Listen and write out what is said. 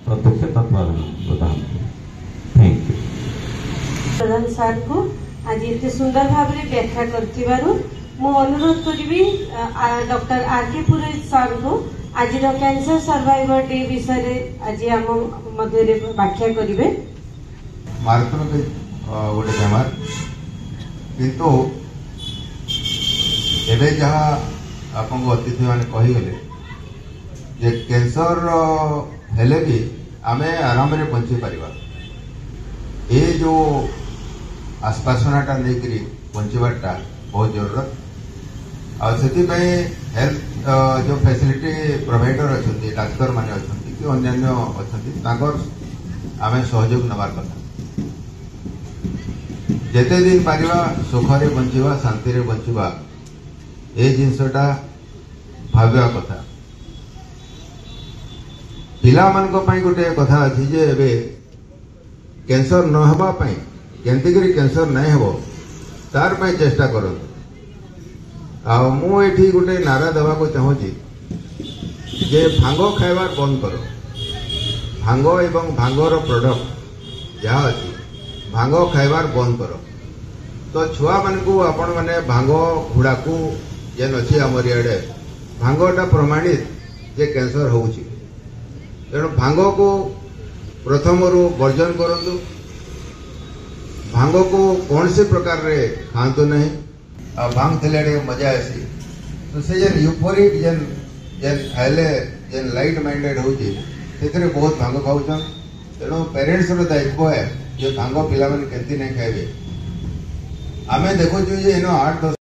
प्रत्यक्ष तत्वाधान प्रदान। थैंक यू प्रधान सार को आज इतने सुंदर भाव में व्याख्या कर मु अनुरोध करी डॉक्टर आर.के. पुरोहित सार को आज कैंसर सर्वाइवर डे विषय आज आम मध्य व्याख्या करेंगे। मारतन गोटे बेमार किंतु एबे जहाँ आपको अतिथि मैंने कहीगले जे कैंसर हेले भी आमे आराम रे बंची पारिबा। ये जो आश्वासनाटा नहीं बंचवाटा बहुत जरूरत आपाई हेल्थ जो फैसिलिटी प्रोवाइडर अच्छा डाक्तर माने अच्छा कि अन्य अच्छा आमे सहयोग नबार कथा जेते दिन पारिबा सुखरे बंचवा शांति रे बंचवा ए जिनसटा भाविया कथा। पिला मानक पई गोटे कथा अछि जे एबे कैंसर न हबा पई केंतिकरी कैंसर नहीं हेबो तार पई चेष्टा करत। आ मु एठी गोटे नारा देवा को चाहूची जे भांग खाइबार बंद करो। भांग एवं भांगर प्रोडक्ट जहाँ अच्छी भांग खाइबार बंद करो। तो छुआ मान को आपण माने भांग घुड़ाकू जेन अच्छी आमर इे भांगटा प्रमाणित जे कैंसर होउची। तेणु भांग को प्रथम वर्जन करंतु। भांग को कौन से प्रकार रे खातु नहीं। भांग थे मजा आसी तो से जेन यूफोरिक जेन जेन खाइले जेन लाइट माइंडेड होची से बहुत भांग खाऊन। तेणु पेरेंट्स दायित्व है जे भांग पिला केंती नहीं खाइबे। आमे देखु जे 8-10